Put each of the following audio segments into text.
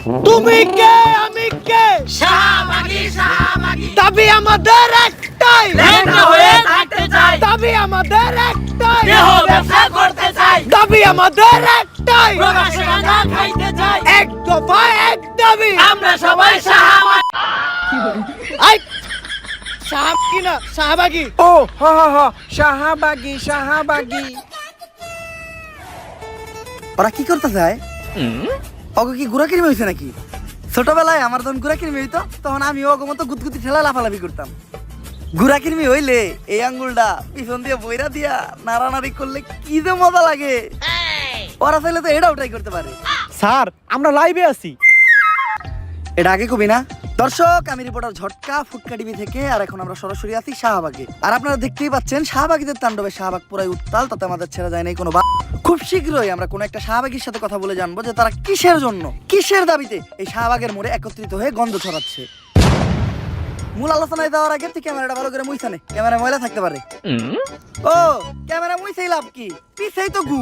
তুমি কে আমি কে শাহবাগী শাহবাগী দাবি আমাদের একটাই লেখা হয়ে থাকতে চাই দাবি আমাদের একটাই দেহ ব্যবসা করতে চাই দাবি আমাদের একটাই প্রবাসে গাঁজা খাইতে চাই এক দফা এক দাবি আমরা সবাই শাহবাগী আই শাহবাগী না শাহবাগী ও হ হ হ শাহবাগী শাহবাগী। ওরা কি করতে চায়? ওকে কি গুড়া কিনে হয়েছে নাকি? ছোটবেলায় আমার যখন গুড়া কিনে হইতো তখন আমি ওকে মতো গুতগুতি ঠেলা লাফালাফি করতাম। গুড়া কিরমি হইলে এই আঙ্গুলটা পিছন দিয়ে বইরা দিয়া নাড়ানাড়ি করলে কি যে মজা লাগে। ওরা চাইলে তো এটাও ট্রাই করতে পারে। স্যার আমরা লাইভে আছি। এটা আগে কবি না? দর্শক, আমি রিপোর্টার ঝটকা ফুটকা টিভি থেকে, আর এখন আমরা সরাসরি আছি শাহবাগে। আর আপনারা দেখতেই পাচ্ছেন শাহবাগীদের তাণ্ডবে শাহবাগ পুরাই উত্তাল, তাতে আমাদের ছেড়ে যায় নাই কোনো। খুব শীঘ্রই আমরা কোনো একটা শাহবাগীর সাথে কথা বলে জানবো যে তারা কিসের জন্য, কিসের দাবিতে এই শাহবাগের মোড়ে একত্রিত হয়ে গন্ধ ছড়াচ্ছে। মূল আলোচনায় যাওয়ার আগে তুই ক্যামেরাটা ভালো করে মুইছানে, ক্যামেরা ময়লা থাকতে পারে। ও ক্যামেরা মুইছেই লাভ কি, পিছেই তো গু।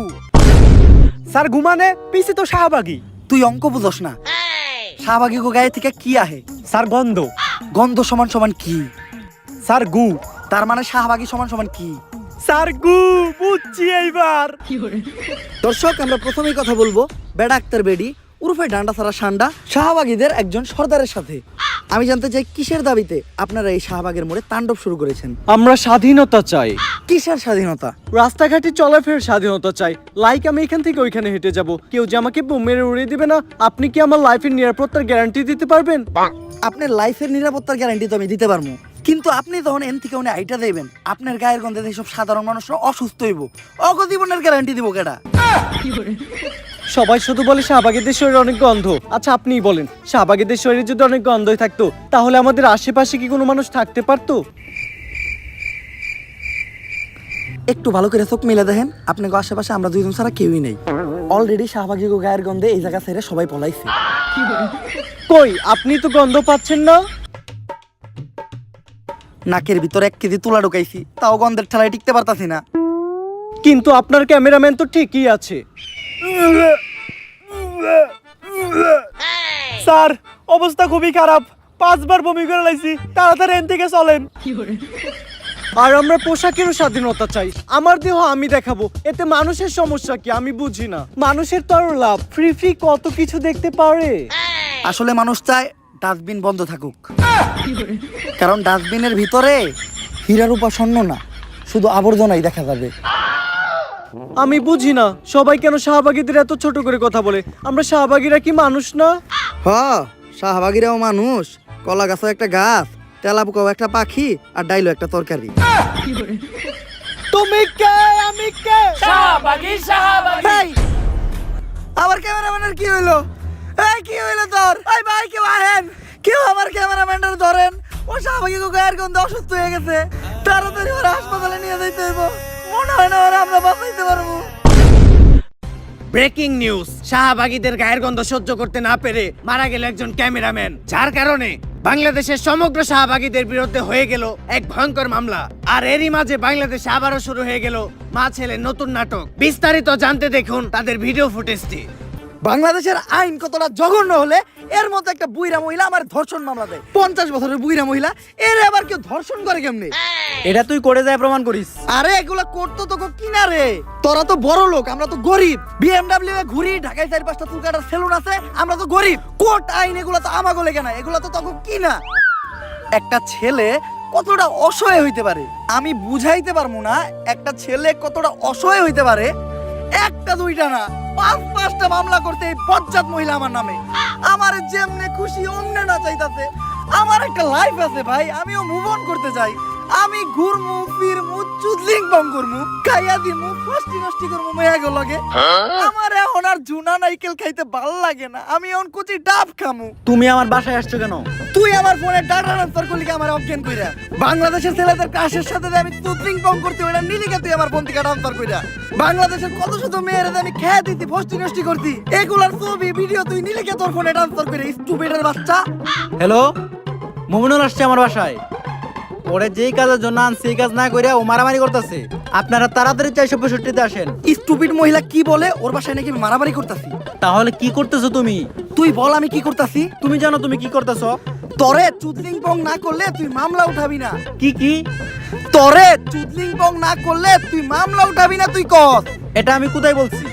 স্যার ঘুমানে পিছে তো শাহবাগী। তুই অঙ্ক বুঝস না। শাহবাগী গো গায়ে থেকে কি আহে? স্যার গন্ধ। গন্ধ সমান সমান কি? স্যার গু। তার মানে শাহবাগী সমান সমান কি? স্যার গু বুঝছি এইবার। দর্শক, আমরা প্রথমেই কথা বলবো বেডা আক্তার বেডি উরফে ডান্ডা সারা সান্ডা শাহবাগীদের একজন সর্দারের সাথে। আমি জানতে চাই কিসের দাবিতে আপনারা এই শাহবাগের মোড়ে তাণ্ডব শুরু করেছেন? আমরা স্বাধীনতা চাই। কিসের স্বাধীনতা? রাস্তাঘাটে চলাফেরার স্বাধীনতা চাই। লাইক আমি এখান থেকে ওইখানে হেঁটে যাব, কেউ যে আমাকে বোম মেরে উড়িয়ে দিবে না। আপনি কি আমার লাইফের নিরাপত্তার গ্যারান্টি দিতে পারবেন? আপনার লাইফের নিরাপত্তার গ্যারান্টি তো আমি দিতে পারবো, কিন্তু আপনি যখন এন থেকে উনি আইটা দেবেন, আপনার গায়ের গন্ধে এইসব সাধারণ মানুষরা অসুস্থ হইব, অগজীবনের গ্যারান্টি দিব কেডা? সবাই শুধু বলে শাহবাগীদের শরীরে অনেক গন্ধ। আচ্ছা আপনিই বলেন, শাহবাগীদের শরীরে যদি অনেক গন্ধই থাকতো তাহলে আমাদের আশেপাশে কি কোনো মানুষ থাকতে পারতো? একটু ভালো করে চোখ মিলে দেখেন, আপনাকে আশেপাশে আমরা দুইজন ছাড়া কেউই নেই। অলরেডি শাহবাগী গো গায়ের গন্ধে এই জায়গা ছেড়ে সবাই পলাইছে। কই আপনি তো গন্ধ পাচ্ছেন না? নাকের ভিতরে 1 কেজি তুলা ঢুকাইছি, তাও গন্ধের ঠেলায় টিকতে পারতাছি না। কিন্তু আপনার ক্যামেরাম্যান তো ঠিকই আছে। স্যার অবস্থা খুবই খারাপ, 5 বার বমি করে লাইছি, তাড়াতাড়ি এখান থেকে চলেন। আর আমরা পোশাকেরও স্বাধীনতা চাই। আমার দেহ আমি দেখাবো, এতে মানুষের সমস্যা কি আমি বুঝি না। মানুষের তো আরো লাভ, ফ্রি ফ্রি কত কিছু দেখতে পারে। আসলে মানুষ চায় ডাস্টবিন বন্ধ থাকুক, কারণ ডাস্টবিনের ভিতরে হীরার উপাসন্ন না, শুধু আবর্জনাই দেখা যাবে। আমি বুঝি না সবাই কেন শাহবাগীদের এত ছোট করে কথা বলে। আমরা শাহবাগীরা কি মানুষ না? হ, শাহবাগীরাও মানুষ। কলা গাছও একটা গাছ, তেলাপোকাও একটা পাখি, আর ডাইলো একটা তরকারি। তুমি কে আমি কে? শাহবাগী শাহবাগী এই, আমার ক্যামেরাম্যানের কি হইলো? এই কি হইলো তোর? এই ভাই কেউ আহেন, কেউ আমার ক্যামেরাম্যানটার ধরেন। ও শাহবাগী গো গায়ের গন্ধে অসুস্থ হয়ে গেছে, তাড়াতাড়ি ওরা হাসপাতালে নিয়ে যাইতে হইব। মনে হয় না ওরা আমরা বাঁচাইতে পারবো। ব্রেকিং নিউজ, শাহবাগীদের গায়ের গন্ধ সহ্য করতে না পেরে মারা গেল একজন ক্যামেরাম্যান, যার কারণে বাংলাদেশের সমগ্র শাহবাগীদের বিরুদ্ধে হয়ে গেল এক ভয়ঙ্কর মামলা। আর এরই মাঝে বাংলাদেশে আবারও শুরু হয়ে গেল মা ছেলের নতুন নাটক। বিস্তারিত জানতে দেখুন তাদের ভিডিও ফুটেজটি। বাংলাদেশের আইন কতটা জঘন্য হলে এর মধ্যে একটা বুইরা মহিলা আমার ধর্ষণ মামলা দেয়। 50 বছরের বুইরা মহিলা, এর আবার কেউ ধর্ষণ করে কেমনে? এটা তুই করে যায় প্রমাণ করিস। আরে এগুলা করতো তোকে কিনা রে? তোরা তো বড় লোক, আমরা তো গরিব। বিএমডব্লিউ এ ঘুরি, ঢাকায় 4-5টা চুল কাটার সেলুন আছে, আমরা তো গরিব। কোর্ট আইন এগুলা তো আমাগো লেগে না, এগুলা তো তোকে কিনা। একটা ছেলে কতটা অসহায় হইতে পারে আমি বুঝাইতে পারবো না। একটা ছেলে কতটা অসহায় হইতে পারে, একটা দুইটা না 5-5টা মামলা করতে এই বজ্জাত মহিলা আমার নামে। আমার যেমনে খুশি অমনে না চাইতাছে। আমার একটা লাইফ আছে ভাই, আমিও মুভ অন করতে চাই। আমি ঘুরমু ফিরমু চুদলিং বং করমু, খাইয়া দিমু ফষ্টি নষ্টি করমু মেয়াগো লগে। আমার এখন আর জুনা নাইকেল খাইতে ভাল লাগে না, আমি এখন কুচি ডাব খামু। তুমি আমার বাসায় আসছো কেন? তুই আমার ফোনে ডাটা ট্রান্সফার করলি কি আমার অজ্ঞান কইরা? বাংলাদেশের ছেলেদের ক্রাশের সাথে যে আমি চুদলিং বং করতে ওটা নিলি কে তুই আমার ফোন থেকে ট্রান্সফার কইরা? বাংলাদেশের কত শত মেয়েরা যে আমি খেয়ে দিতি ফষ্টি নষ্টি করতি, এগুলার ছবি ভিডিও তুই নিলি কে তোর ফোনে ট্রান্সফার করে? স্টুপিডের বাচ্চা। হ্যালো, মোমিনুল আসছে আমার বাসায়। ওরে যেই কাজের জন্য আনছে এই কাজ না করে ও মারামারি করতেছে। আপনারা তাড়াতাড়ি 465-তে আসেন। স্টুপিড মহিলা কি বলে? ওর বাসায় নাকি আমি মারামারি করতেছি। তাহলে কি করতেছো তুমি? তুই বল আমি কি করতেছি? তুমি জানো তুমি কি করতেছো? তরে চুদলিং পং না করলে তুই মামলা উঠাবি না। কি তরে চুদলিং পং না করলে তুই মামলা উঠাবি না, তুই কস। এটা আমি কোথায় বলছি?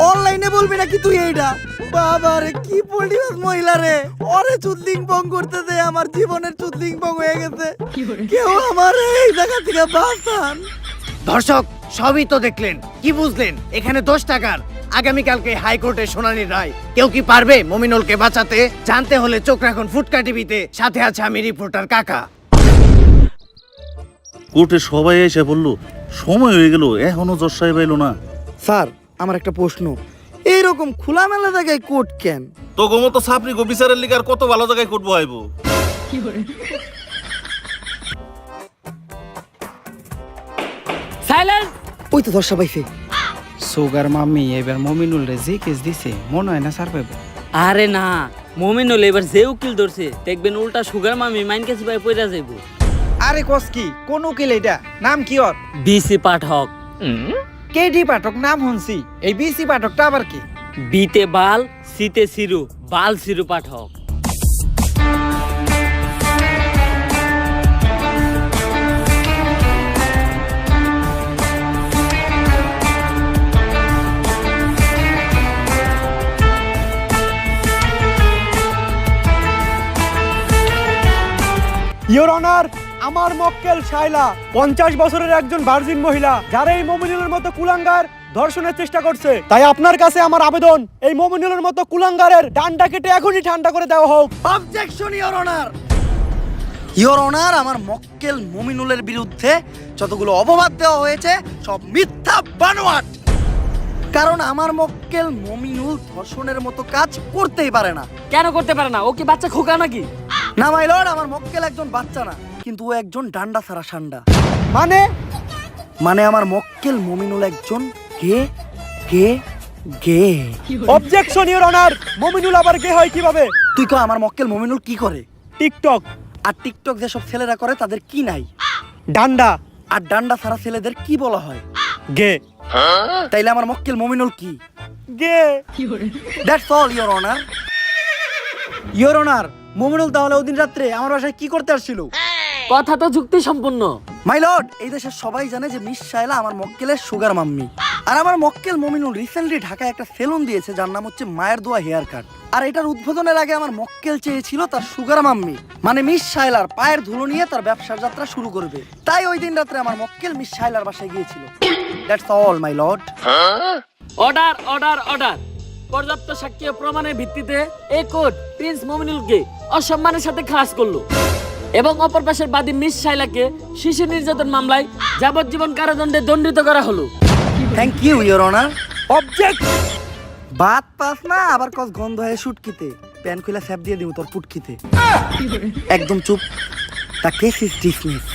অনলাইনে বলবি নাকি তুই এইটা? বাবা রে কি পল্টিবাস মহিলা রে, ওরে চুদলিং পং করতেছে, আমার জীবনের চুদলিং পং হয়ে গেছে। কেউ আমার এই জায়গা থেকে বাঁচান। দর্শক সবই তো দেখলেন, কি বুঝলেন? এখানে 10 টাকার আগামীকালকে হাইকোর্টে শুনানি রায়। কেউ কি পারবে মমিনুলকে বাঁচাতে? জানতে হলে চোখ রাখুন ফুটকা টিভিতে। সাথে আছে আমি রিপোর্টার কাকা। কোর্টে সবাই এসে বললো সময় হয়ে গেল, এখনো জজ সাহেব এলো না। স্যার আমার একটা প্রশ্ন, এইরকম খোলামেলা জায়গায় কোর্ট কেন? তো গোমতো সাপরি গো বিচারের লিগার কত ভালো জায়গায় কোর্ট বহাইবো। সাইলেন্স। ওই তো দর্শা পাইছে। সুগার মাম্মি এবার মমিনুল রে যে কেস দিছে মনে হয় না স্যার পাইব। আরে না, মমিনুল এবার যে উকিল ধরছে দেখবেন উল্টা সুগার মামি মাইন কাছে ভাই পয়রা যাইবো। আরে কস কি কোন উকিল এটা? নাম কি ওর? বিসি পাঠক। কেডি পাঠক নাম শুনছি, এই বিসি পাঠকটা আবার কি? বিতে বাল, সিতে সিরু, বাল সিরু পাঠক। ইওর অনার, আমার মক্কেল শাইলা 50 বছরের একজন ভার্জিন মহিলা, যারা এই মমিনুলের মতো কুলাঙ্গার ধর্ষণের চেষ্টা করছে। তাই আপনার কাছে আমার আবেদন, এই মমিনুলের মতো কুলাঙ্গারের ডান্ডা কেটে এখনই ঠান্ডা করে দেওয়া হোক। Objection your honour. Your honour, আমার মক্কেল মমিনুলের বিরুদ্ধে যতগুলো অপবাদ দেওয়া হয়েছে সব মিথ্যা বানোয়াট। কারণ আমার মক্কেল মমিনুল ধর্ষণের মতো কাজ করতেই পারে না। কেন করতে পারে না? ও কি বাচ্চা খোকা নাকি? না মাই লর্ড, আমার মক্কেল একজন বাচ্চা না, কিন্তু ও একজন ডান্ডা ছাড়া সান্ডা। মানে আমার মক্কেল মমিনুল একজন গে গে গে। অবজেকশন ইওর অনার, মমিনুল আবার গে হয় কিভাবে? তুই কো আমার মক্কেল মমিনুল কি করে? টিকটক। আর টিকটক যেসব ছেলেরা করে তাদের কি নাই? ডান্ডা। আর ডান্ডা ছাড়া ছেলেদের কি বলা হয়? গে। তাইলে আমার মক্কেল মমিনুল কি? গে। That's all your honour. Your honour, Mominul তাহলে ওদিন রাত্রে আমার বাসায় কি করতে আসছিল? কথা তো যুক্তি সম্পূর্ণ। মাই লর্ড, এই দেশের সবাই জানে যে মিস শায়লা আমার মক্কেলের সুগার মাম্মি। আর আমার মক্কেল মমিনুল রিসেন্টলি ঢাকায় একটা সেলুন দিয়েছে যার নাম হচ্ছে মায়ের দোয়া হেয়ার কাট। আর এটার উদ্বোধনের আগে আমার মক্কেল চেয়েছিল তার সুগার মাম্মি মানে মিস শায়লার পায়ের ধুলো নিয়ে তার ব্যবসার যাত্রা শুরু করবে। তাই ওই দিন রাত্রে আমার মক্কেল মিস শায়লার বাসায় গিয়েছিল। That's all my lord. Order order order. পর্যাপ্ত সাক্ষ্য প্রমাণের ভিত্তিতে এই কোর্ট প্রিন্স মমিনুলকে অসম্মানের সাথে খালাস করলো এবং অপর পাশের বাদী মিস শাইলাকে শিশু নির্যাতন মামলায় যাবজ্জীবন কারাদণ্ডে দণ্ডিত করা হলো। Thank you your honour. Object. বাত পাস না আবার কস গন্ধ হয়ে শুটকিতে প্যান খুলে স্যাপ দিয়ে দিব তোর পুটকিতে। একদম চুপ। তা কেস ইজ ডিসমিস।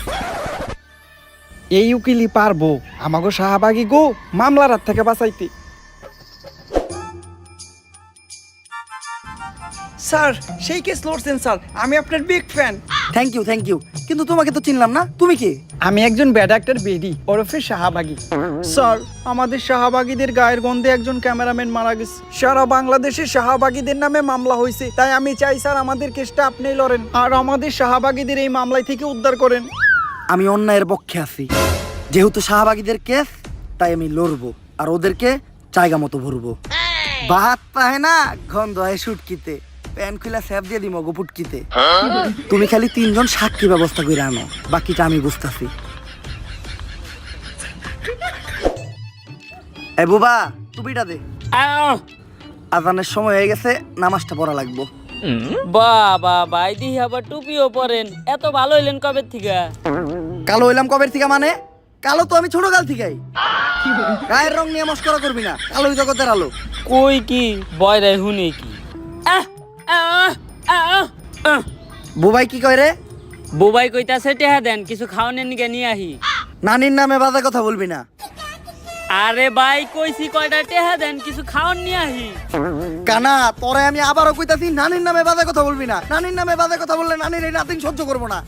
এই উকিলই পারবো আমাগো শাহবাগী গো মামলার হাত থেকে বাঁচাইতে। স্যার সেই কেস লড়ছেন স্যার, আমি আপনার বিগ ফ্যান। থ্যাংক ইউ, কিন্তু তোমাকে তো চিনলাম না, তুমি কি? আমি একজন ব্যাড অ্যাক্টর বেডি ওরফে শাহবাগী। স্যার আমাদের শাহবাগীদের গায়ের গন্ধে একজন ক্যামেরাম্যান মারা গেছে। সারা বাংলাদেশে শাহবাগীদের নামে মামলা হয়েছে, তাই আমি চাই স্যার আমাদের কেসটা আপনিই লড়েন আর আমাদের শাহবাগীদের এই মামলায় থেকে উদ্ধার করেন। আমি অন্যায়ের পক্ষে আছি, যেহেতু শাহবাগীদের কেস তাই আমি লড়বো আর ওদেরকে জায়গা মতো ভরবো। বাত পায় না গন্ধ হয় শুটকিতে প্যান খুলে স্যাপ দিয়ে দিমো গোপুটকিতে। তুমি খালি 3 জন সাক্ষী ব্যবস্থা করে আনো, বাকিটা আমি বুঝতেছি। এ বুবা টুপিটা দে, আজানের সময় হয়ে গেছে, নামাজটা পড়া লাগবো। বাবা ভাই দিহি আবার টুপিও পরেন, এত ভালো হইলেন কবে থেকে? কালো হইলাম কবের থেকে? মানে কালো তো আমি ছোট কাল থেকেই। গায়ের রং নিয়ে মস্করা করবি না, কালোই জগতের আলো। কই কি বয়রে হুনে কি? বুবাই কি কয় রে? বুবাই কইতাছে টেহা দেন, কিছু খাওয়ানোর নিকে নিয়ে আহি। নানির নামে বাজে কথা বলবি না। আরে ভাই কইছি কয়টা টেহা দেন, কিছু খাওয়ান নিয়ে আহি। কানা তোরে আমি আবারও কইতাছি নানির নামে বাজে কথা বলবি না। নানির নামে বাজে কথা বললে নানির এই নাতিন সহ্য করবো না।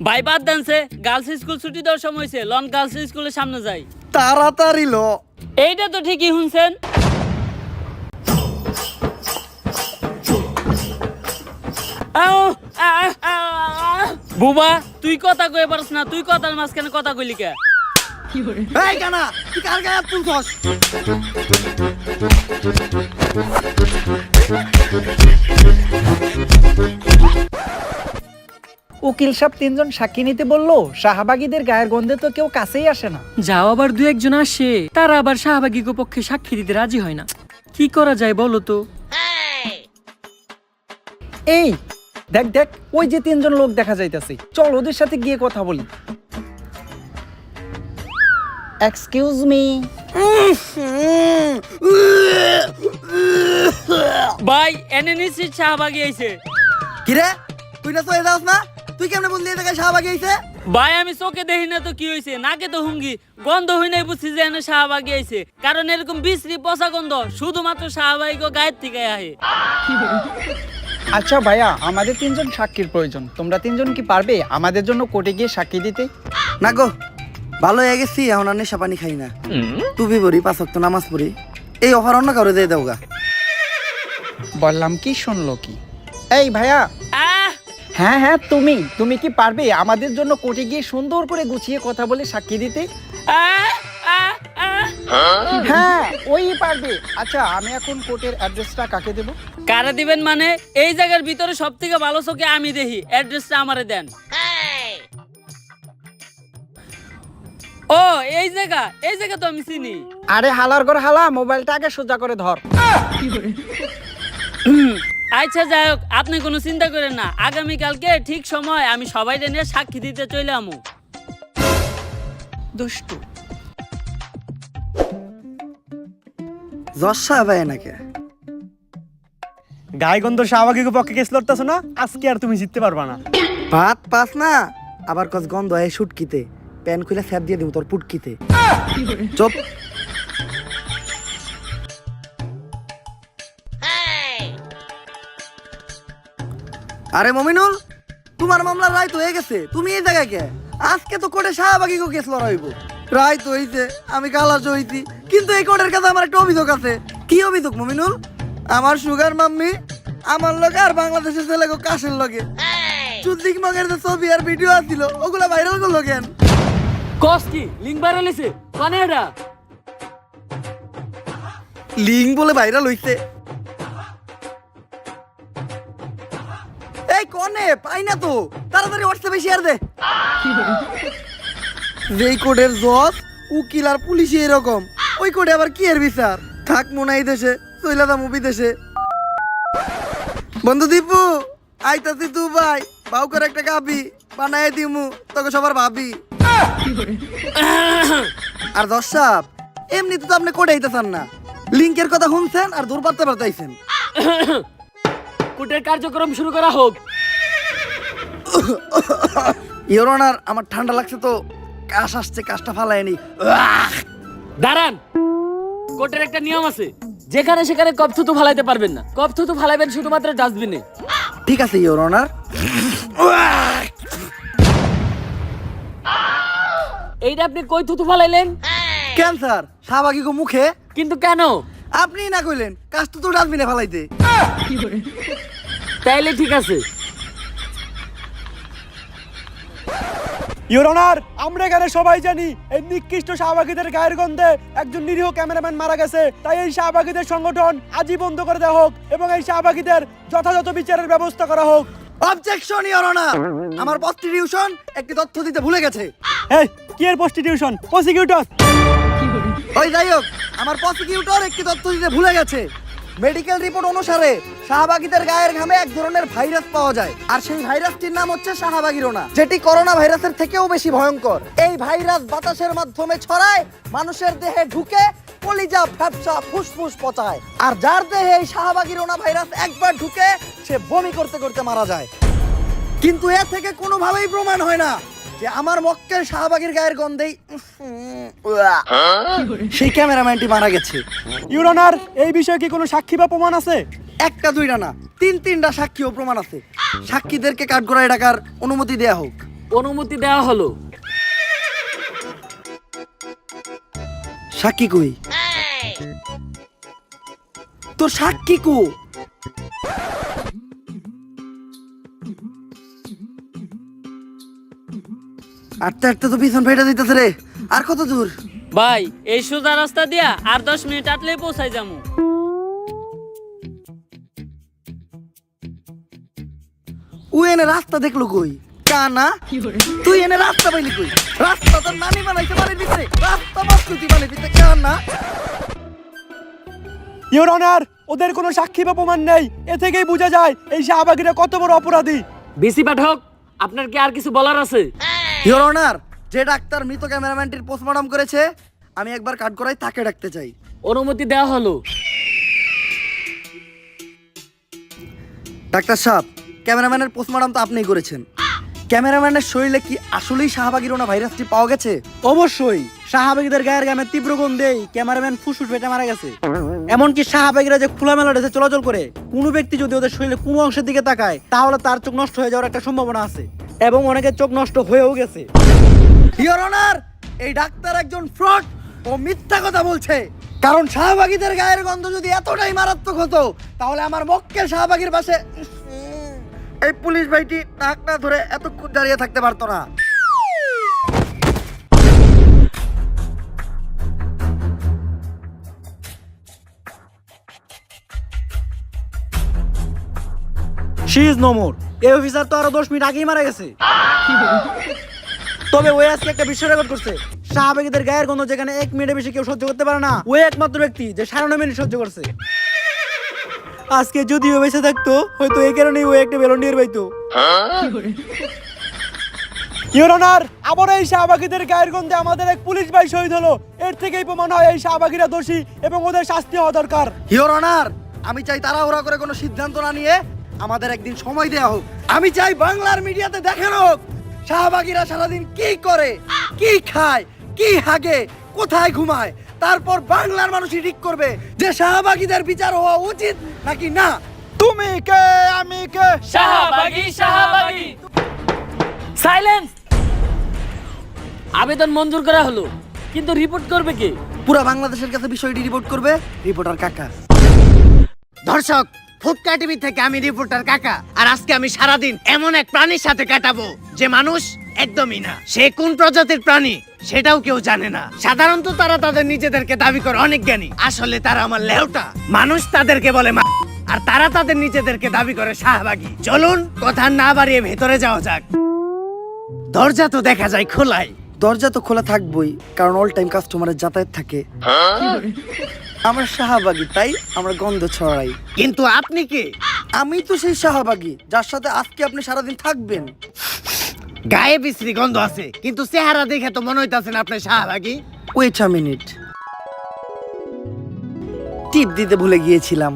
ভাই বাদ দেনছে, গার্লস স্কুল ছুটি দেওয়ার সময় হয়েছে, লন গার্লস স্কুলের সামনে যাই। তাড়াতাড়ি ল। এইটা তো ঠিকই শুনছেন। বুবা তুই কথা কয়ে পারস না, তুই কথার মাঝখানে কথা কইলি কে? এই কানা, তুই কার গায়ে হাত তুলছস? উকিল সাহেব 3 জন সাক্ষী নিতে বললো, শাহবাগীদের গায়ের গন্ধে তো কেউ কাছেই আসে না। যাও আবার দু একজন আসে, তারা আবার শাহবাগীর পক্ষে সাক্ষী দিতে রাজি হয় না। কি করা যায় বলো তো? এই দেখ দেখ, ওই যে 3 জন লোক দেখা যাইতাছে, চল ওদের সাথে গিয়ে কথা বলি। Excuse me. ভাই এনে নিশ্চিত শাহবাগী আইছে। কিরে, তুই না চলে যাস না? তুই কেমনে বললি এই জায়গায় শাহবাগী আইছে? ভাই আমি চোখে দেখি না তো কি হয়েছে, নাকে তো হুঙ্গি, গন্ধ হই নাই বুঝছি যে এনে শাহবাগী আইছে। কারণ এরকম বিশ্রী পচা গন্ধ শুধুমাত্র শাহবাগী গায়ের থেকে আহে। আচ্ছা ভাইয়া, আমাদের 3 জন সাক্ষীর প্রয়োজন। তোমরা 3 জন কি পারবে আমাদের জন্য কোর্টে গিয়ে সাক্ষী দিতে? না গো, ভালো হয়ে গেছি, এখন আর নেশা পানি খাই না, টুপি পরি, 5 ওয়াক্ত নামাজ পড়ি। এই অফার অন্য কারো দিয়ে দাওগা। বললাম কি, শুনলো কি? এই ভাইয়া, আহ হ্যাঁ হ্যাঁ, তুমি কি পারবে আমাদের জন্য কোর্টে গিয়ে সুন্দর করে গুছিয়ে কথা বলে সাক্ষী দিতে? আহ আহ আহ হ্যাঁ, ওই পারবে। আচ্ছা, আমি এখন কোর্টের অ্যাড্রেসটা কাকে দেব? কারে দিবেন মানে? এই জায়গার ভিতরে সব থেকে ভালো চোখে আমি দেখি, অ্যাড্রেসটা আমারে দেন। ও এই জায়গা তো আমি চিনি। আরে হালার ঘর হালা, মোবাইলটা আগে সোজা করে ধর। আচ্ছা যাই হোক, আপনি কোনো চিন্তা করেন না, আগামীকালকে ঠিক সময় আমি সবাই নিয়ে সাক্ষী দিতে চলে আমু। দুষ্টু। জজ সাহেব আয় নাকি? গায়গন্ধ শাহবাগীকে পক্ষে কেস লড়তেছ না, আজকে আর তুমি জিততে পারবা না। ভাত পাস না, আবার কস গন্ধ হয় শুটকিতে, প্যান খুলে স্যাপ দিয়ে দিব তোর পুটকিতে। চুপ। আরে মমিনুল, তোমার মামলার রায় তো হয়ে গেছে, তুমি এই জায়গায় কে? আজকে তো কোর্টে শাহবাগীকে কেস লড়াইব। রায় তো হইছে, আমি কালাস হইছি, কিন্তু এই কোর্টের কাছে আমার একটা অভিযোগ আছে। কি অভিযোগ মমিনুল? আমার সুগার মাম্মি আমার লগে আর বাংলাদেশের ছেলে কাশের লগে চুদ্দিক মগের যে ছবি আর ভিডিও আসছিল, ওগুলা ভাইরাল করলো কেন? কস কি লিঙ্ক ভাইরাল হইছে? কোনে এটা? লিঙ্ক বলে ভাইরাল হইছে? এই কোনে পাই না তো, তাড়াতাড়ি হোয়াটসঅ্যাপে শেয়ার দে। যেই কোডের জজ, উকিল আর পুলিশই এরকম, ওই কোডে আবার কি এর বিচার? থাক মনে এই দেশে, চইলাদা মুভি দেশে। বন্ধু দীপু, আইতাছি তু ভাই, বাউ করে একটা গাবি বানায় দিমু, তোকে সবার ভাবি। আর জজ সাহেব, এমনিতে তো আপনি কোডে আইতেছেন না, লিঙ্কের কথা শুনছেন আর দূর পারতে পারতাইছেন। কোর্টের কার্যক্রম শুরু করা হোক। ইওর অনার, আমার ঠান্ডা লাগছে তো, কাশ আসছে, কাশটা ফালায়নি। দাঁড়ান, কোর্টের একটা নিয়ম আছে, যেখানে সেখানে কপ থুতু ফালাইতে পারবেন না, কপ থুতু ফালাইবেন শুধুমাত্র ডাস্টবিনে। ঠিক আছে ইওর অনার। এইটা আপনি কই থুতু ফালাইলেন? ক্যান্সার শাহবাগী গো মুখে। কিন্তু কেন? আপনি না কইলেন কাশ তো ডাস্টবিনে ফালাইতে। তাইলে ঠিক আছে। ইওর অনার, আমরা এখানে সবাই জানি এই নিকৃষ্ট শাহবাগীদের গায়ের গন্ধে একজন নিরীহ ক্যামেরাম্যান মারা গেছে। তাই এই শাহবাগীদের সংগঠন আজই বন্ধ করে দেওয়া হোক এবং এই শাহবাগীদের যথাযথ বিচারের ব্যবস্থা করা হোক। অবজেকশন ইওর অনার, আমার প্রস্টিটিউশন একটি তথ্য দিতে ভুলে গেছে। এই কি এর প্রস্টিটিউশন? প্রসিকিউটর। ওই যাই হোক, আমার প্রসিকিউটর একটি তথ্য দিতে ভুলে গেছে। মেডিকেল রিপোর্ট অনুসারে শাহবাগীদের গায়ের ঘামে এক ধরনের ভাইরাস পাওয়া যায়, আর সেই ভাইরাসটির নাম হচ্ছে শাহবাগীরোনা, যেটি করোনা ভাইরাসের থেকেও বেশি ভয়ঙ্কর। এই ভাইরাস বাতাসের মাধ্যমে ছড়ায়, মানুষের দেহে ঢুকে কলিজা, ফ্যাপসা, ফুসফুস পচায়, আর যার দেহে এই শাহবাগীরোনা ভাইরাস একবার ঢুকে সে বমি করতে করতে মারা যায়। কিন্তু এ থেকে কোনোভাবেই প্রমাণ হয় না যে আমার মক্কেল শাহবাগীর গায়ের গন্ধেই সেই ক্যামেরাম্যানটি মারা গেছে। ইওর অনার, এই বিষয়ে কি কোনো সাক্ষী বা প্রমাণ আছে? একটা দুইটা না, 3-3টা সাক্ষী ও প্রমাণ আছে। সাক্ষীদেরকে কাঠগড়ায় ডাকার অনুমতি দেয়া হোক। অনুমতি দেওয়া হলো। সাক্ষী কই? তোর সাক্ষী কো? আটটা আটটা তো পিছন ফেটে দিতেছে রে। আর কত দূর? ভাই এই সোজা রাস্তা দিয়া আর 10 মিনিট আটলেই পৌঁছাই যামু। ও এনে রাস্তা দেখলো কই? কানা তুই এনে রাস্তা পাইলি কই? রাস্তা তো নানি বানাইতে পারে ভিতরে, রাস্তা বাস্তুতি বানাই ভিতরে কানা। ইওর অনার, ওদের কোনো সাক্ষী বা প্রমাণ নেই। এ থেকেই বোঝা যায় এই শাহবাগীরা কত বড় অপরাধী। বিসি পাঠক, আপনার কি আর কিছু বলার আছে? ইওর অনার, যে ডাক্তার মৃত ক্যামেরাম্যানটির পোস্টমর্টম করেছে, আমি একবার কাট করাই তাকে ডাকতে চাই। অনুমতি দেওয়া হলো। ডাক্তার সাহেব, ক্যামেরাম্যানের পোস্টমর্টম তো আপনিই করেছেন। ক্যামেরাম্যানের শরীরে কি আসলেই শাহবাগীরোনা ভাইরাসটি পাওয়া গেছে? অবশ্যই শাহবাগীদের গায়ের গামে তীব্র গন্ধেই ক্যামেরাম্যান ফুসফুস ফেটে মারা গেছে। এমনকি শাহবাগীরা যে খোলামেলা ড্রেসে চলাচল করে, কোনো ব্যক্তি যদি ওদের শরীরে কোনো অংশের দিকে তাকায় তাহলে তার চোখ নষ্ট হয়ে যাওয়ার একটা সম্ভাবনা আছে, এবং অনেকের চোখ নষ্ট হয়েও গেছে। ইওর অনার, এই ডাক্তার একজন ফ্রড ও মিথ্যা কথা বলছে। কারণ শাহবাগীদের গায়ের গন্ধ যদি এতটাই মারাত্মক হতো, তাহলে আমার মক্কেল শাহবাগীর পাশে এই পুলিশ ভাইটি নাক না ধরে এতক্ষণ দাঁড়িয়ে থাকতে পারতো না। She is no more. এই অফিসার তো আরো 10 মিনিট আগেই মারা গেছে। তবে ওই আজকে একটা বিশ্ব রেকর্ড করছে। শাহবাগীদের গায়ের গন্ধ যেখানে 1 মিনিটের বেশি কেউ সহ্য করতে পারে না, ওই একমাত্র ব্যক্তি যে 9.5 মিনিট সহ্য করছে। আজকে যদি ও বেঁচে থাকতো, হয়তো এই কারণেই ও একটা ভলেন্টিয়ার পাইতো। ইওর অনার, আবার এই শাহবাগীদের গায়ের গন্ধে আমাদের এক পুলিশ ভাই শহীদ হলো। এর থেকেই প্রমাণ হয় এই শাহবাগীরা দোষী এবং ওদের শাস্তি হওয়া দরকার। ইওর অনার, আমি চাই তাড়াহুড়া করে কোনো সিদ্ধান্ত না নিয়ে আমাদের একদিন সময় দেওয়া হোক। আমি চাই বাংলার মিডিয়াতে দেখানো হোক শাহবাগীরা সারাদিন কি করে, কি খায়, কি হাগে, কোথায় ঘুমায়। তারপর বাংলার মানুষই ঠিক করবে যে শাহবাগীদের বিচার হওয়া উচিত নাকি না। তুমি কে, আমি কে? শাহবাগী, শাহবাগী। সাইলেন্স। আবেদন মঞ্জুর করা হলো, কিন্তু রিপোর্ট করবে কে? পুরা বাংলাদেশের কাছে বিষয়টি রিপোর্ট করবে রিপোর্টার কাকা। দর্শক, ফুটকা টিভি থেকে আমি রিপোর্টার কাকা। আর আজকে আমি সারাদিন এমন এক প্রাণীর সাথে কাটাবো যে মানুষ একদমই না। সে কোন প্রজাতির প্রাণী সেটাও কেউ জানে না। সাধারণত তারা তাদের নিজেদেরকে দাবি করে অনেক জ্ঞানী, আসলে তারা আমার লেউটা। মানুষ তাদেরকে বলে আর তারা তাদের নিজেদেরকে দাবি করে শাহবাগী। চলুন কথা না বাড়িয়ে ভেতরে যাওয়া যাক। দরজা তো দেখা যায় খোলাই। দরজা তো খোলা থাকবোই, কারণ অল টাইম কাস্টমারের যাতায়াত থাকে। আমরা শাহবাগী, তাই আমরা গন্ধ ছড়াই। কিন্তু আপনি কে? আমি তো সেই শাহবাগী যার সাথে আজকে আপনি সারাদিন থাকবেন। গায়ে বিশ্রী গন্ধ আছে, কিন্তু চেহারা দেখে তো মনে হইতাছে না আপনি শাহবাগী। ওয়েট আ মিনিট, টিপ দিতে ভুলে গিয়েছিলাম।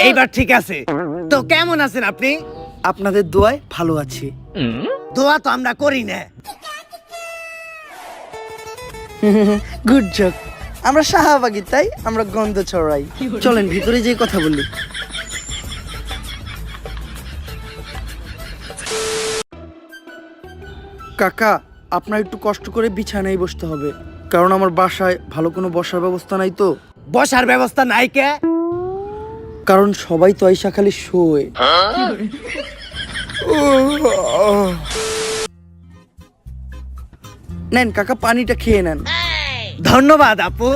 এইবার ঠিক আছে। তো কেমন আছেন আপনি? আপনাদের দোয়ায় ভালো আছি। দোয়া তো আমরা করি না। Good joke. আমরা শাহবাগী, তাই আমরা গন্ধ ছড়াই। চলেন ভিতরে যেয়ে কথা বলি। কাকা, আপনার একটু কষ্ট করে বিছানায় বসতে হবে, কারণ আমার বাসায় ভালো কোনো বসার ব্যবস্থা নাই। তো বসার ব্যবস্থা নাই কে? কারণ সবাই তো আইসা খালি শোয়। নেন কাকা, পানিটা খেয়ে নেন। ধন্যবাদ আপু।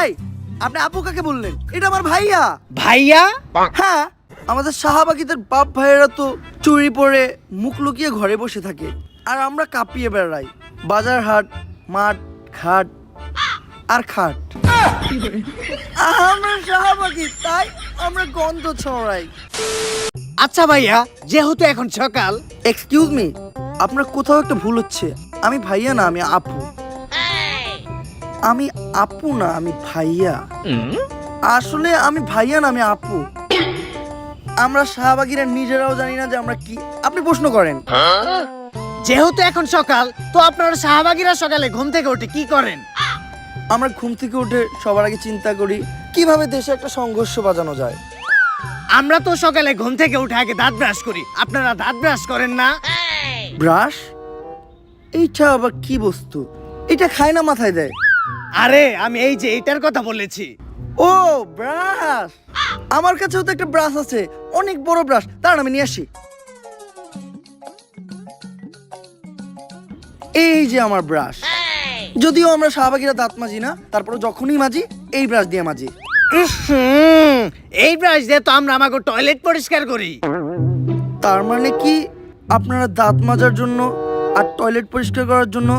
এই, আপনি আপু কাকে বললেন? এটা আমার ভাইয়া। ভাইয়া? হ্যাঁ, আমাদের শাহবাগীদের বাপ ভাইয়েরা তো চুরি পরে মুখ লুকিয়ে ঘরে বসে থাকে, আর আমরা কাঁপিয়ে বেড়াই বাজার হাট, মাঠ, ঘাট আর খাট। আমরা শাহবাগী, তাই আমরা গন্ধ ছড়াই। আচ্ছা ভাইয়া, যেহেতু এখন সকাল, এক্সকিউজ মি, আপনার কোথাও একটা ভুল হচ্ছে। আমি ভাইয়া না, আমি আপু। আমি আপু না, আমি ভাইয়া। আসলে আমি ভাইয়া না, আমি আপু। আমরা শাহবাগীরা নিজেরাও জানি না যে আমরা কি। আপনি প্রশ্ন করেন। যেহেতু এখন সকাল, তো আপনারা শাহবাগীরা সকালে ঘুম থেকে উঠে কি করেন? আমরা ঘুম থেকে উঠে সবার আগে চিন্তা করি কিভাবে দেশে একটা সংঘর্ষ বাজানো যায়। আমরা তো সকালে ঘুম থেকে উঠে আগে দাঁত ব্রাশ করি। আপনারা দাঁত ব্রাশ করেন না? ব্রাশ? এইটা আবার কি বস্তু? এটা খায় না মাথায় দেয়? আরে আমি এই যে এটার কথা বলেছি। ও ব্রাশ, আমার কাছেও তো একটা ব্রাশ আছে, অনেক বড় ব্রাশ। দাঁড়ান আমি নিয়ে আসি। এই যে আমার ব্রাশ। যদিও আমরা শাহবাগীরা দাঁত মাজি না, তারপরে যখনই মাজি এই ব্রাশ দিয়ে মাজি। এই ব্রাশ দিয়ে তো আমরা আমাকে টয়লেট পরিষ্কার করি। তার মানে কি আপনারা দাঁত মাজার জন্য আর টয়লেট পরিষ্কার করার জন্য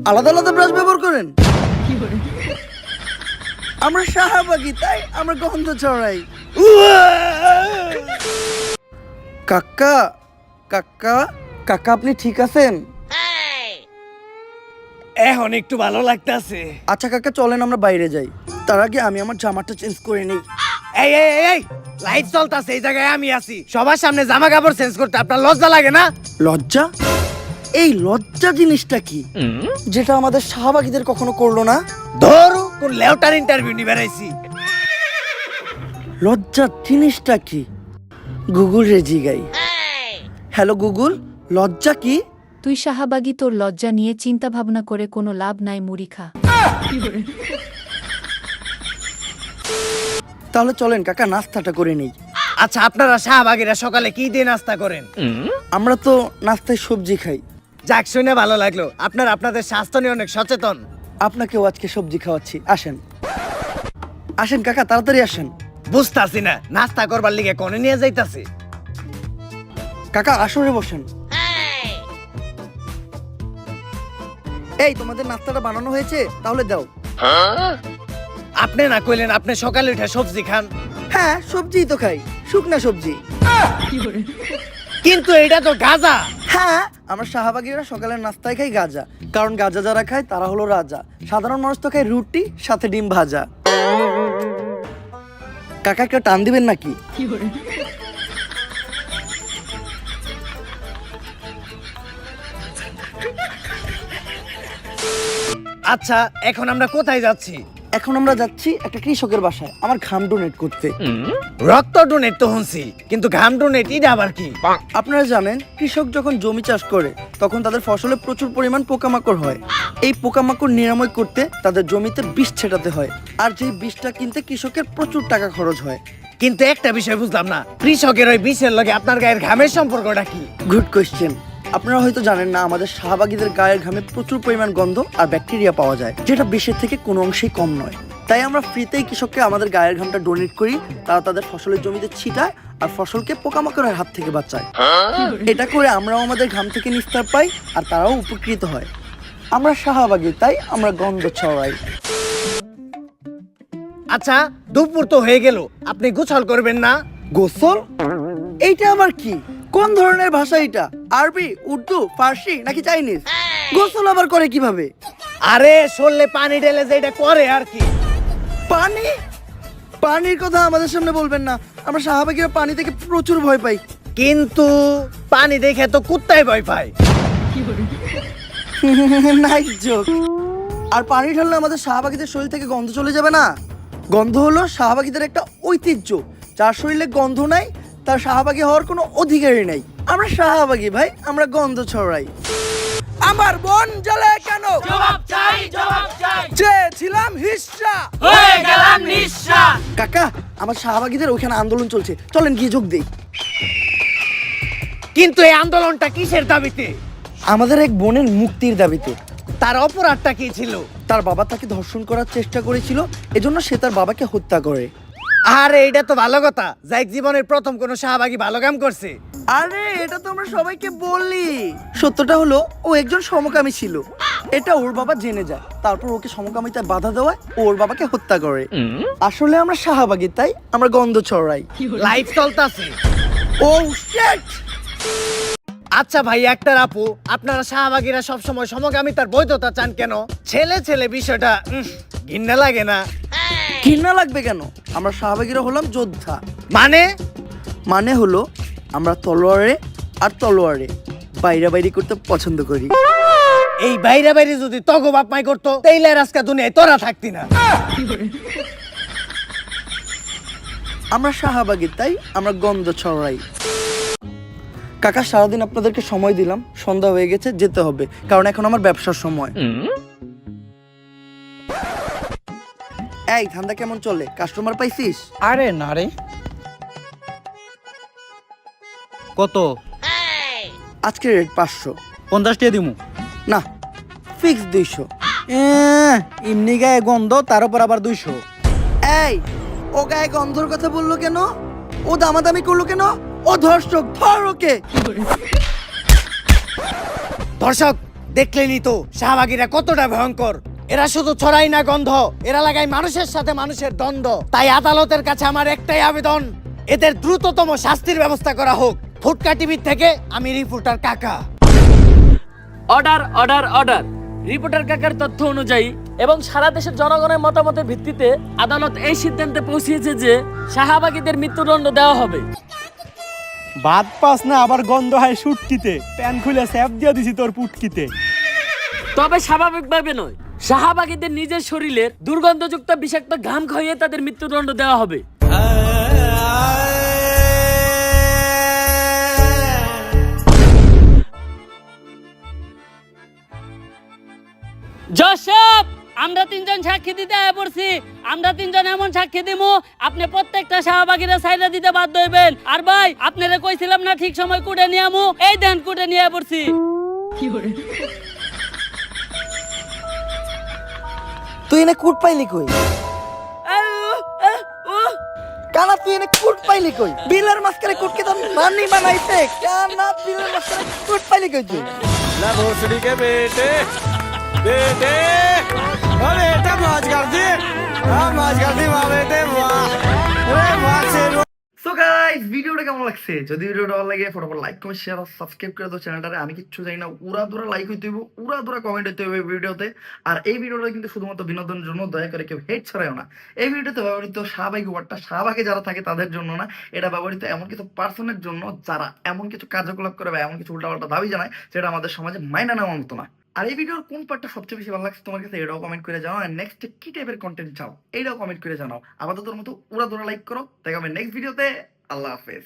আলাদা আলাদা ব্রাশ ব্যবহার করেন? আমরা শাহবাগী, তাই আমরা গন্ধ ছড়াই। কাকা কাকা কাকা, আপনি ঠিক আছেন? এখন একটু ভালো লাগতাছে। আচ্ছা কাকা, চলেন আমরা বাইরে যাই। তার আগে আমি আমার জামাটা চেঞ্জ করে নেই। এই এই এই, এই লাইট চলতাছে, এই জায়গায় আমি আছি। সবার সামনে জামা কাপড় চেঞ্জ করতে আপনার লজ্জা লাগে না? লজ্জা? এই লজ্জা জিনিসটা কি, যেটা আমাদের শাহবাগীদের কখনো করলো না? ধরু কোন লেউটার ইন্টারভিউ নিয়ে বেড়াইছি। লজ্জা জিনিসটা কি? গুগল রে জিগাই। হ্যালো গুগল, লজ্জা কি? তুই শাহবাগী, তোর লজ্জা নিয়ে চিন্তা ভাবনা করে কোনো লাভ নাই, মুড়ি খা। তাহলে চলেন কাকা নাস্তাটা করে নেই। আচ্ছা, আপনারা শাহবাগীরা সকালে কি দিয়ে নাস্তা করেন? আমরা তো নাস্তায় সবজি খাই। যাক, শুনে ভালো লাগলো আপনারা আপনাদের স্বাস্থ্য নিয়ে অনেক সচেতন। আপনাকেও আজকে সবজি খাওয়াচ্ছি, আসেন আসেন কাকা, তাড়াতাড়ি আসেন। বুঝতাছি না নাস্তা করবার লিগে কোনে নিয়ে যাইতাছি। কাকা আসরে বসেন। এই তোমাদের নাস্তাটা বানানো হয়েছে, তাহলে দাও। আপনি না কইলেন আপনি সকালে উঠে সবজি খান? হ্যাঁ সবজিই তো খাই, শুকনা সবজি। কিন্তু এটা তো গাঁজা। হ্যাঁ, আমরা শাহবাগীরা সকালের নাস্তায় খাই গাজা, কারণ গাজা যারা খায় তারা হলো রাজা। সাধারণ মানুষ তো খায় রুটি সাথে ডিম ভাজা। কাকা একটা টান দিবেন নাকি? আচ্ছা, এখন আমরা কোথায় যাচ্ছি? এখন আমরা যাচ্ছি একটা কৃষকের বাসায় আমার ঘাম ডোনেট করতে। রক্ত ডোনেট তো শুনছি, কিন্তু ঘাম ডোনেট এটা আবার কি? আপনারা জানেন, কৃষক যখন জমি চাষ করে তখন তাদের ফসলে প্রচুর পরিমাণ পোকামাকড় হয়। এই পোকামাকড় নিরাময় করতে তাদের জমিতে বিষ ছেটাতে হয়, আর যেই বিষটা কিনতে কৃষকের প্রচুর টাকা খরচ হয়। কিন্তু একটা বিষয় বুঝলাম না, কৃষকের ওই বিষের লগে আপনার গায়ের ঘামের সম্পর্কটা কি? Good question. আপনারা হয়তো জানেন না, আমাদের শাহবাগীদের গায়ের ঘামে প্রচুর পরিমাণ গন্ধ আর ব্যাকটেরিয়া পাওয়া যায়, যেটা বিষের থেকে কোনো অংশেই কম নয়। তাই আমরা ফ্রিতেই কৃষককে আমাদের গায়ের ঘামটা ডোনেট করি। তারা তাদের ফসলের জমিতে ছিটায় আর ফসলকে পোকামাকড়ের হাত থেকে বাঁচায়। এটা করে আমরাও আমাদের ঘাম থেকে নিস্তার পাই আর তারাও উপকৃত হয়। আমরা শাহবাগী, তাই আমরা গন্ধ ছড়াই। আচ্ছা, দুপুর তো হয়ে গেল, আপনি গোসল করবেন না? গোসল? এইটা আবার কি? কোন ধরনের ভাষা এটা? আরবি, উর্দু, ফার্সি নাকি চাইনিজ? গোসল আবার করে কিভাবে? আরে শরীরে পানি ঢেলে যে এটা করে আর কি। পানি? পানির কথা আমাদের সামনে বলবেন না, আমরা শাহবাগীরা পানি থেকে প্রচুর ভয় পাই। কিন্তু পানি দেখে তো কুত্তায় ভয় পায়। Nice joke. আর পানি ঢাললে আমাদের শাহবাগীদের শরীর থেকে গন্ধ চলে যাবে না? গন্ধ হলো শাহবাগীদের একটা ঐতিহ্য। যার শরীরে গন্ধ নাই তার শাহবাগী হওয়ার কোনো অধিকারই নাই। আমরা শাহবাগী ভাই, আমরা গন্ধ ছড়াই। আমার মন জ্বলে কেন? জবাব চাই, জবাব চাই। চেয়েছিলাম হিস্সা, হয়ে গেলাম নিঃস্বা। কাকা আমার শাহবাগীদের ওখানে আন্দোলন চলছে, চলেন গিয়ে যোগ দেই। কিন্তু এই আন্দোলনটা কিসের দাবিতে? আমাদের এক বোনের মুক্তির দাবিতে। তার অপরাধটা কি ছিল? তার বাবা তাকে ধর্ষণ করার চেষ্টা করেছিল, এজন্য সে তার বাবাকে হত্যা করে। আরে এটা তো ভালো কথা, যাই জীবনের প্রথম কোনো শাহবাগী ভালো কাম করছে। আরে এটা তো আমরা সবাইকে বললি। সত্যটা হলো ও একজন সমকামী ছিল, এটা ওর বাবা জেনে যায়। তারপর ওকে সমকামিতায় বাধা দেওয়ায় ও ওর বাবাকে হত্যা করে। আসলে আমরা শাহবাগী, তাই আমরা গন্ধ ছড়াই। লাইফ চলতাছে। ও শিট! আচ্ছা ভাই, একটা আপু, আপনারা শাহবাগীরা সবসময় সমকামিতার বৈধতা চান কেন? ছেলে ছেলে বিষয়টা ঘৃণা লাগে না? ঘৃণা লাগবে কেন? আমরা শাহবাগীরা হলাম যোদ্ধা। মানে হলো আমরা তলোয়ারে আর তলোয়ারে বাইরাবাইরি করতে পছন্দ করি। এই বাইরে বাইরে যদি তগো বাপ মাই করতো, তাইলে আর আজকে দুনিয়ায় তোরা থাকতি না। আমরা শাহবাগী, তাই আমরা গন্ধ ছড়াই। কাকা সারাদিন আপনাদেরকে সময় দিলাম, সন্ধ্যা হয়ে গেছে, যেতে হবে, কারণ এখন আমার ব্যবসার সময়। এই ধান্দা কেমন চলে? কাস্টমার পাইছিস? আরে না রে। কত? আজকে রেট 500। 50 টাকা দিমু। না, ফিক্স 200। এমনি গায়ে গন্ধ, তার উপর আবার 200। এই, ও গায়ে গন্ধর কথা বললো কেন? ও দামাদামি করলো কেন? ও ধর্ষক, ধর ওকে। দর্শক দেখলেনই তো শাহবাগীরা কতটা ভয়ঙ্কর। এরা শুধু ছড়াই না গন্ধ, এরা লাগায় মানুষের সাথে মানুষের দ্বন্দ্ব। তাই আদালতের কাছে আমার একটাই আবেদন, এদের দ্রুততম শাস্তির ব্যবস্থা করা হোক। ফুটকা টিভি থেকে আমি রিপোর্টার কাকা। Order order order. রিপোর্টার কাকার তথ্য অনুযায়ী এবং সারা দেশের জনগণের মতামতের ভিত্তিতে আদালত এই সিদ্ধান্তে পৌঁছেছে যে শাহবাগীদের মৃত্যুদণ্ড দেওয়া হবে। ভাত পাস না, আবার গন্ধ হয় শুটকিতে। প্যান খুলে স্যাপ দিয়ে দিছি তোর পুটকিতে। তবে স্বাভাবিকভাবে নয়, শাহবাগীদের নিজের শরীরের দুর্গন্ধযুক্ত বিষাক্ত ঘাম খাইয়ে তাদের মৃত্যুদণ্ড দেওয়া হবে। জশব, আমরা তিনজন সাক্ষী দিতে আয় পড়ছি। আমরা তিনজন এমন সাক্ষী দিমু, আপনি প্রত্যেকটা শাহবাগীরা সাইডা দিতে বাধ্য হইবেন। আর ভাই, আপনারা কইছিলাম না ঠিক সময় কুটে নিয়ে আমু, এই দেন কুটে নিয়ে আয় পড়ছি। তুই এনে কুট পাইলি কই? কানা তুই এনে কুট পাইলি কই? বিলের মাঝখানে কুটকে তোর নানি বানাইছে। কানা বিলের মাঝখানে কুট পাইলি কই তুই? সো গাইস, ভিডিওটা কেমন লাগছে? যদি ভিডিওটা ভালো লাগে ফটাফট লাইক কমেন্ট শেয়ার আর সাবস্ক্রাইব করে দাও চ্যানেলটারে। আমি কিচ্ছু জানি না, উড়া দুরা লাইক হইতে হইব, উড়া দুরা কমেন্ট হইতে হবে ভিডিওতে। আর এই ভিডিওটা কিন্তু শুধুমাত্র বিনোদনের জন্য, দয়া করে কেউ হেট ছড়ায়ও না। এই ভিডিওতে ব্যবহৃত শাহবাগী ওয়ার্ডটা শাহবাগে যারা থাকে তাদের জন্য না, এটা ব্যবহৃত এমন কিছু পার্সনের জন্য যারা এমন কিছু কার্যকলাপ করে বা এমন কিছু উল্টাপাল্টা দাবি জানায় যেটা আমাদের সমাজে মাইনা নেওয়ার মতো না। আর এই ভিডিওর কোন পার্টটা সবচেয়ে বেশি ভালো লাগছে তোমার কাছে, এটাও কমেন্ট করে জানাও। আর নেক্সট কি টাইপের কন্টেন্ট চাও, এইটাও কমেন্ট করে জানাও। আপাতত মতো উড়া দুরা লাইক করো। দেখা হবে নেক্সট ভিডিওতে। আল্লাহ হাফেজ।